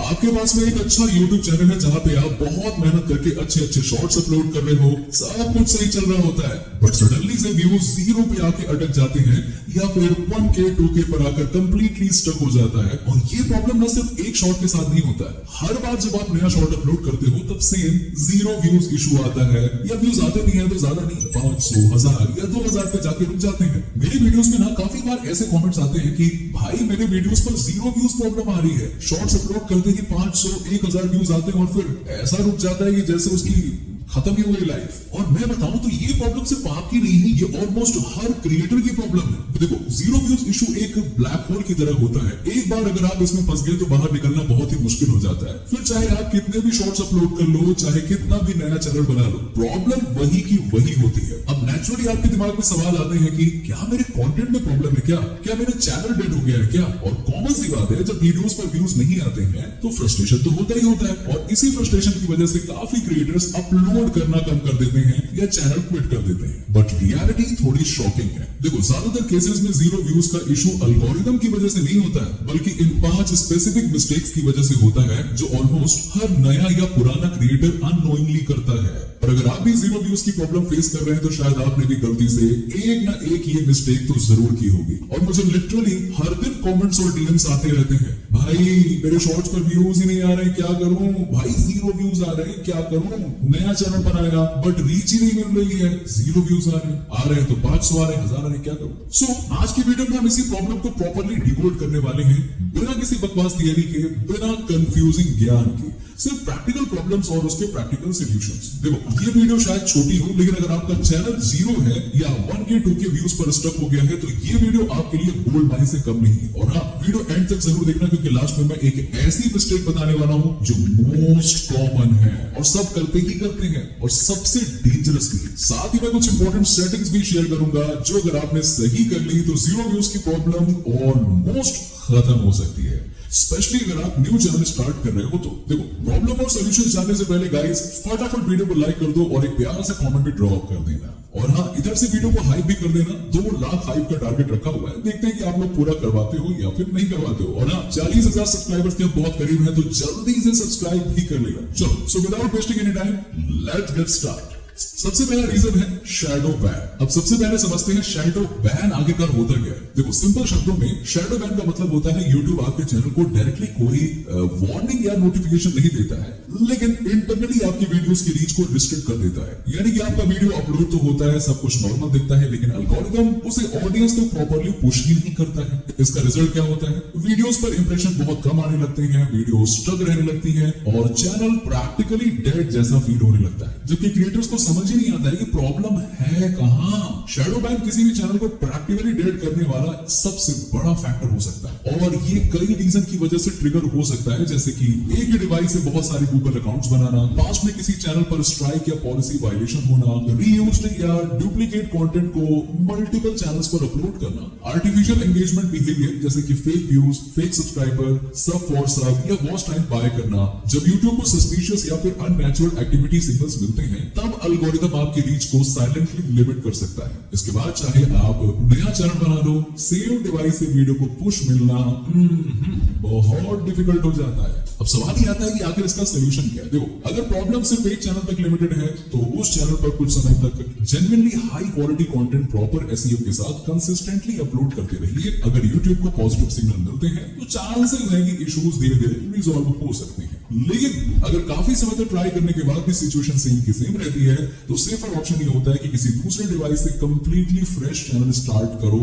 आपके पास में एक अच्छा YouTube चैनल है जहाँ पे आप बहुत मेहनत करके अच्छे अच्छे शॉर्ट्स अपलोड कर रहे हो, सब कुछ सही चल रहा होता है, बट सडनली से व्यूज 0 पे आके अटक जाते हैं या फिर 1K 2K पर आकर कंप्लीटली स्टक हो जाता है। और ये प्रॉब्लम न सिर्फ एक शॉर्ट के साथ नहीं होता है, हर बार जब आप नया शॉर्ट अपलोड करते हो तब सेम 0 व्यूज इशू आता है, या व्यूज आते नहीं है तो ज्यादा नहीं 500, 1000 या 2000 पे जाके रुक जाते हैं। मेरे वीडियोस में ना काफी बार ऐसे कमेंट्स आते हैं कि भाई मेरे वीडियोस पर 0 व्यूज प्रॉब्लम आ रही है, शॉर्ट्स अपलोड करते ही 500, 1000 व्यूज आते हैं और फिर ऐसा रुक जाता है कि जैसे उसकी खत्म ही हो गई लाइफ। और मैं बताऊं तो ये प्रॉब्लम सिर्फ आपकी नहीं है, ये ऑलमोस्ट हर क्रिएटर की प्रॉब्लम है। देखो 0 व्यूज इशू एक ब्लैक होल की तरह होता है, एक बार अगर आप इसमें फंस गए तो बाहर निकलना बहुत ही मुश्किल हो जाता है। फिर चाहे आप कितने भी शॉर्ट्स अपलोड कर लो, चाहे कितना भी नया चैनल बना लो, प्रॉब्लम वही की वही होती है। अब नेचुरली आपके दिमाग में सवाल आते हैं कि क्या मेरे कंटेंट में प्रॉब्लम है, क्या मेरा चैनल डेड हो गया है क्या? और कॉमन सी बात है, जब वीडियोस पर व्यूज नहीं आते हैं तो फ्रस्ट्रेशन तो होता ही होता है, और इसी फ्रस्ट्रेशन की वजह से काफी क्रिएटर्स अपलोड करना कम कर देते हैं या चैनल क्विट कर देते हैं। बट रियलिटी थोड़ी शॉकिंग है। देखो ज्यादातर केसेस में 0 व्यूज का इशू एल्गोरिथम की वजह से नहीं होता है, बल्कि इन 5 स्पेसिफिक मिस्टेक्स की वजह से होता है जो ऑलमोस्ट हर नया या पुराना क्रिएटर अननोइंगली करता है। और अगर आप भी 0 व्यूज की प्रॉब्लम फेस कर रहे हैं तो शायद आपने भी गलती से एक ना एक ये मिस्टेक तो जरूर की होगी। और मुझे लिटरली हर दिन कमेंट्स और डीएम्स आते रहते हैं, भाई मेरे शॉर्ट्स पर व्यूज ही नहीं आ रहे, क्या करूं भाई, 0 व्यूज आ रहे हैं, क्या करूं, नया चैनल बनाया बट रीच ही नहीं मिल रही है, 0 व्यूज आ रहे हैं तो 500 आ रहे हैं, 1000 आ रहे हैं, क्या करूं? सो आज की वीडियो में हम इसी प्रॉब्लम को प्रॉपर्ली डिकोड करने वाले हैं, बिना किसी बकवास थियरी के, बिना कंफ्यूजिंग ज्ञान के, सिर्फ प्रैक्टिकल प्रॉब्लम्स और उसके प्रैक्टिकल सॉल्यूशंस। देखो ये वीडियो शायद छोटी हो, लेकिन अगर आपका चैनल 0 है या 1K 2K व्यूज पर स्टक हो गया है तो ये वीडियो आपके लिए गोल्ड माइन से कम नहीं है। और हाँ, वीडियो एंड तक जरूर देखना, क्योंकि लास्ट में मैं एक ऐसी मिस्टेक बताने वाला हूं जो मोस्ट कॉमन है और सब करते ही करते हैं और सबसे डेंजरस भी है। साथ ही मैं कुछ इंपॉर्टेंट सेटिंग्स भी शेयर करूंगा जो अगर आपने सही कर ली तो 0 व्यूज की प्रॉब्लम ऑलमोस्ट खत्म हो सकती है, स्पेशली अगर आप न्यू चैनल स्टार्ट कर रहे हो तो। देखो प्रॉब्लम और सॉल्यूशन जानने से पहले गाइस फटाफट वीडियो को लाइक कर दो और एक प्यारा सा कमेंट भी ड्रॉप कर देना। और हाँ, इधर से वीडियो को हाइप भी कर देना, 2 लाख हाइप का टारगेट रखा हुआ है, देखते हैं कि आप लोग पूरा करवाते हो या फिर नहीं करवाते हो। और हाँ, 40,000 सब्सक्राइबर्स के बहुत करीब है, तो जल्दी से सब्सक्राइब भी कर लेना। चलो, so without wasting any time let's get start. सबसे पहला रीजन है शैडो बैन। अब सबसे पहले समझते हैं शैडो बैन आखिरकार होता क्या है। देखो सिंपल शब्दों में शैडो बैन का मतलब होता है YouTube आपके चैनल को डायरेक्टली कोई वार्निंग या नोटिफिकेशन नहीं देता है, लेकिन इंटरनली आपकी वीडियोस की रीच को रिस्ट्रिक्ट कर देता है। यानी कि आपका वीडियो अपलोड तो होता है, सब कुछ नॉर्मल दिखता है, लेकिन एल्गोरिथम उसे ऑडियंस तो प्रॉपर्ली पुश ही नहीं करता है। इसका रिजल्ट क्या होता है? वीडियोस पर इंप्रेशन बहुत कम आने लगते हैं, वीडियो स्टक रहने लगती है और चैनल प्रैक्टिकली डेड जैसा फील होने लगता है, जबकि क्रिएटर्स को समझ ही नहीं आता है कि प्रॉब्लम है कहां। शैडो बैन किसी भी चैनल को प्रैक्टिकली डेड करने वाला सबसे बड़ा फैक्टर हो सकता है, और ये कई रीजन की वजह से ट्रिगर हो सकता है, जैसे कि एक ही डिवाइस से बहुत सारे गूगल अकाउंट्स बनाना, पास्ट में किसी चैनल पर स्ट्राइक या पॉलिसी वायलेशन होना, रीयूज्ड या डुप्लीकेट कंटेंट को मल्टीपल चैनल्स पर अपलोड करना, आर्टिफिशियल एंगेजमेंट बिहेवियर जैसे कि फेक व्यूज, फेक सब्सक्राइबर, सब फॉर सब या वॉच टाइम बाय करना। जब YouTube को सस्पिशियस या फिर अननेचुरल एक्टिविटी सिग्नल्स मिलते हैं तब एल्गोरिथम आपकी रीच को साइलेंटली लिमिट कर सकता है। इसके बाद चाहे आप नया चैनल बना लो, सेम डिवाइस से वीडियो को पुश मिलना बहुत डिफिकल्ट हो जाता है। अब सवाल ही आता है कि आखिर इसका सोल्यूशन क्या है। देखो अगर प्रॉब्लम सिर्फ एक चैनल तक लिमिटेड है तो उस चैनल पर कुछ समय तक genuinely high quality content proper SEO के साथ कंसिस्टेंटली अपलोड करते रहिए। अगर YouTube को पॉजिटिव सिग्नल मिलते हैं तो चांसेस है कि इश्यूज धीरे धीरे रिजॉल्व हो सकते हैं। लेकिन अगर काफी समय तक ट्राई करने के बाद भी सिचुएशन सेम की सेम रहती है तो सेफर ऑप्शन ये होता है कि किसी दूसरे डिवाइस से कंप्लीटली फ्रेश चैनल स्टार्ट करो,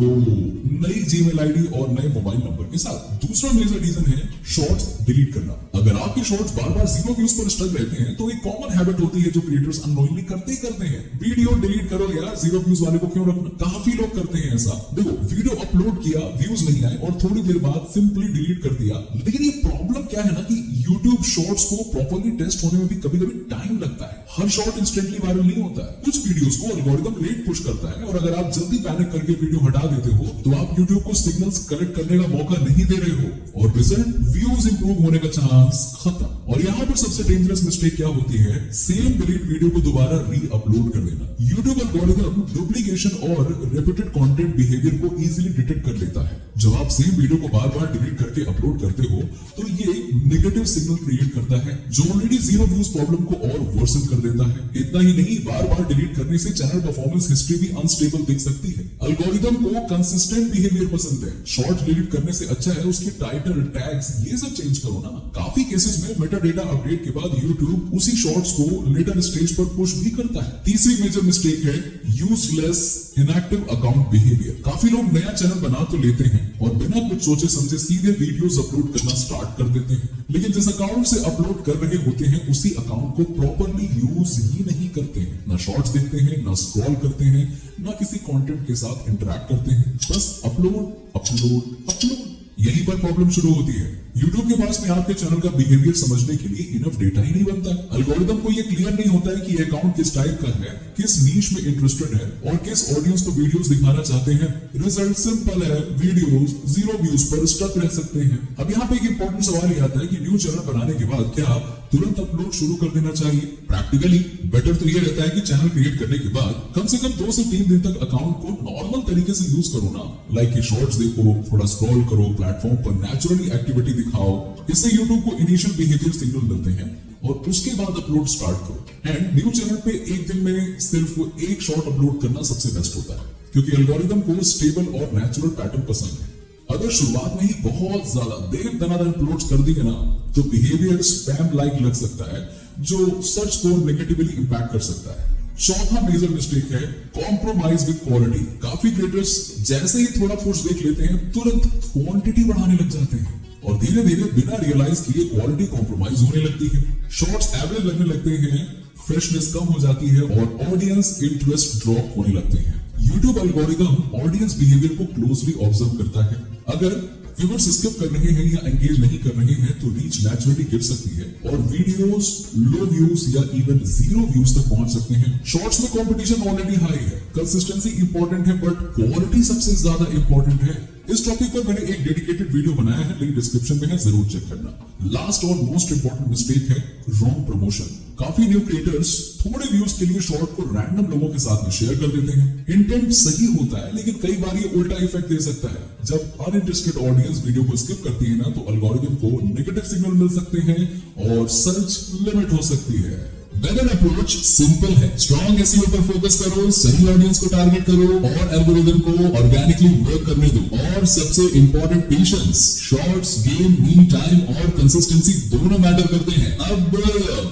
नई जीमेल आईडी और नए मोबाइल नंबर के साथ। दूसरा मेजर रीजन है शॉर्ट्स डिलीट करना। अगर आपके शॉर्ट्स बार बार 0 व्यूज पर स्टक रहते हैं तो एक कॉमन हैबिट होती है जो क्रिएटर्स अननोइंगली करते ही करते हैं, वीडियो डिलीट करो यार, 0 व्यूज वाले को क्यों रखना। काफी लोग करते हैं ऐसा। देखो वीडियो अपलोड किया, व्यूज नहीं आए और थोड़ी देर बाद सिंपली डिलीट कर दिया। लेकिन ये प्रॉब्लम क्या है ना कि YouTube शॉर्ट्स को प्रॉपर्ली टेस्ट होने में भी कभी कभी टाइम लगता है। हर शॉर्ट इंस्टेंटली वायरल नहीं होता है, कुछ वीडियोस को एल्गोरिथम लेट पुश करता है, और अगर आप जल्दी पैनिक करके वीडियो हटा देते हो तो आप YouTube को सिग्नल्स कलेक्ट करने का मौका नहीं दे रहे हो और रिजल्ट व्यूज इंप्रूव होने का चांस खत्म। और यहाँ पर सबसे डेंजरस मिस्टेक क्या होती है? सेम डिलीट वीडियो को दोबारा री अपलोड कर देना। YouTube एल्गोरिथम डुप्लीकेशन और रिपीटेड कंटेंट बिहेवियर को इजीली डिटेक्ट कर लेता है। जब आप सेम वीडियो को बार बार डिलीट करके अपलोड करते हो तो ये नेगेटिव सिग्नल क्रिएट करता है जो ऑलरेडी जीरो व्यूज प्रॉब्लम को और वर्सन कर देता है। इतना ही नहीं, बार बार डिलीट करने से चैनल परफॉर्मेंस हिस्ट्री भी अनस्टेबल दिख सकती है। एल्गोरिदम को कंसिस्टेंट बिहेवियर पसंद है। शॉर्ट डिलीट करने से अच्छा है उसके टाइटल, टैग्स ये सब चेंज करो ना। काफी केसेस में मेटा डेटा अपडेट के बाद यूट्यूब उसी शॉर्ट्स को लेटर स्टेज पर पुश भी करता है। तीसरी मेजर मिस्टेक है यूजलेस इनएक्टिव अकाउंट बिहेवियर। काफी लोग नया चैनल बना तो लेते हैं और बिना कुछ सोचे समझे सीधे वीडियोस अपलोड करना स्टार्ट कर देते हैं, लेकिन जिस अकाउंट से अपलोड कर रहे होते हैं उसी अकाउंट को प्रॉपरली यूज ही नहीं करते हैं। ना शॉर्ट्स देखते हैं, ना स्क्रॉल करते हैं, ना किसी कंटेंट के साथ इंटरेक्ट करते हैं, बस अपलोड अपलोड अपलोड। यहीं पर प्रॉब्लम शुरू होती है। YouTube के पास में आपके चैनल का बिहेवियर समझने के लिए इनफ डेटा ही नहीं बनता। एल्गोरिदम को ये क्लियर नहीं होता है कि ये अकाउंट किस टाइप का है, किस नीश में इंटरेस्टेड है और किस ऑडियंस को वीडियोस दिखाना चाहते हैं। रिजल्ट सिंपल है, वीडियोस जीरो व्यूज पर स्टक रह सकते हैं। अब यहाँ पे एक इंपॉर्टेंट सवाल ये आता है कि न्यू चैनल बनाने के बाद क्या तुरंत अपलोड शुरू कर देना चाहिए? प्रैक्टिकली बेटर तो ये रहता है कि चैनल क्रिएट करने के बाद कम से कम 2 से 3 दिन तक अकाउंट को नॉर्मल तरीके से यूज करो ना। लाइक कि शॉर्ट्स देखो, थोड़ा स्क्रॉल करो, प्लेटफॉर्म पर नेचुरली एक्टिविटी दिखाओ। इससे यूट्यूब को इनिशियल बिहेवियर सिग्नल मिलते हैं और उसके बाद अपलोड स्टार्ट करो। एंड न्यू चैनल पे एक दिन में सिर्फ एक शॉर्ट अपलोड करना सबसे बेस्ट होता है, क्योंकि एल्गोरिदम को स्टेबल और नेचुरल पैटर्न पसंद है। अगर शुरुआत में ही बहुत ज्यादा देर दनादन अपलोड्स कर दिए ना तो बिहेवियर स्पैम लाइक लग सकता है जो सर्च को नेगेटिवली इंपैक्ट कर सकता है। चौथा मेजर मिस्टेक है कॉम्प्रोमाइज विद क्वालिटी। काफी क्रिएटर्स जैसे ही थोड़ा पुश देख लेते हैं तुरंत क्वांटिटी बढ़ाने लग जाते हैं और धीरे धीरे बिना रियलाइज किए क्वालिटी कॉम्प्रोमाइज होने लगती है। शॉर्ट्स एवरेज लगने लगते हैं, फ्रेशनेस कम हो जाती है और ऑडियंस इंटरेस्ट ड्रॉप होने लगते हैं। YouTube एल्गोरिदम ऑडियंस बिहेवियर को क्लोजली ऑब्जर्व करता है। अगर व्यूअर्स स्किप कर रहे हैं या एंगेज नहीं कर रहे हैं तो रीच नेचुरली गिर सकती है और वीडियोस लो व्यूज या इवन जीरो व्यूज तक पहुंच सकते हैं। शॉर्ट्स में कंपटीशन ऑलरेडी हाई है, कंसिस्टेंसी इंपॉर्टेंट है बट क्वालिटी सबसे ज्यादा इंपॉर्टेंट है। इस टॉपिक पर मैंने एक डेडिकेटेड वीडियो बनाया है, लिंक डिस्क्रिप्शन में है, जरूर चेक करना। लास्ट और मोस्ट इंपॉर्टेंट मिस्टेक है रॉन्ग प्रमोशन। काफी न्यू क्रिएटर्स थोड़े व्यूज के लिए शॉर्ट को रैंडम लोगों के साथ में शेयर कर देते हैं। इंटेंट सही होता है लेकिन कई बार ये उल्टा इफेक्ट दे सकता है। जब अनइंटरेस्टेड ऑडियंस वीडियो को स्किप करती है ना तो एल्गोरिदम को नेगेटिव सिग्नल मिल सकते हैं और सर्च लिमिट हो सकती है। बेटर अप्रोच सिंपल है, स्ट्रॉन्ग एसईओ पर फोकस करो, सही ऑडियंस को टारगेट करो और एल्गोरिदम को ऑर्गेनिकली वर्क करने दो। और सबसे important patience. Shorts, game, mean time और कंसिस्टेंसी दोनों मैटर करते हैं। अब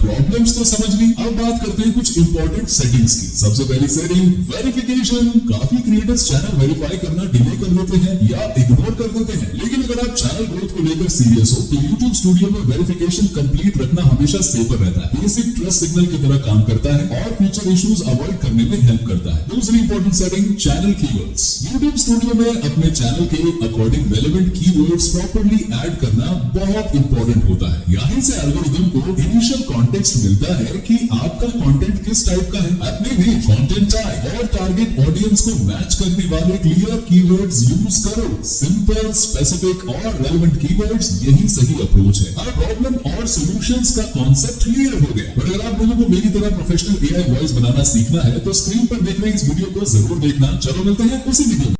प्रॉब्लम्स तो समझ ली, अब बात करते हैं कुछ इंपॉर्टेंट सेटिंग्स की। सबसे पहली सेटिंग वेरिफिकेशन। काफी क्रिएटर्स चैनल वेरीफाई करना डिले कर देते हैं या इग्नोर कर देते हैं, लेकिन अगर आप चैनल ग्रोथ को लेकर सीरियस हो तो YouTube स्टूडियो में वेरिफिकेशन कंप्लीट रखना हमेशा सेफर रहता है। बेसिक ट्रस्ट सिग्नल की तरह काम करता है और फ्यूचर इश्यूज अवॉइड करने में हेल्प करता है। दूसरी important setting channel keywords. YouTube studio में अपने चैनल के according relevant keywords properly add करना बहुत इंपॉर्टेंट होता है। यहीं से एल्गोरिदम को इनिशियल कॉन्टेक्स्ट मिलता है कि आपका कंटेंट किस टाइप का है। अपने भी कंटेंट टाइप और टारगेट ऑडियंस को मैच करने वाले क्लियर कीवर्ड्स यूज करो। सिंपल, स्पेसिफिक और रेलेवेंट कीवर्ड्स यही सही अप्रोच है। अब प्रॉब्लम और सॉल्यूशंस का कॉन्सेप्ट क्लियर हो गया। पर अगर आप लोगों को मेरी तरह प्रोफेशनल AI वॉइस बनाना सीखना है तो स्क्रीन पर देख रहे इस वीडियो को जरूर देखना। चलो मिलते हैं उसी वीडियो में।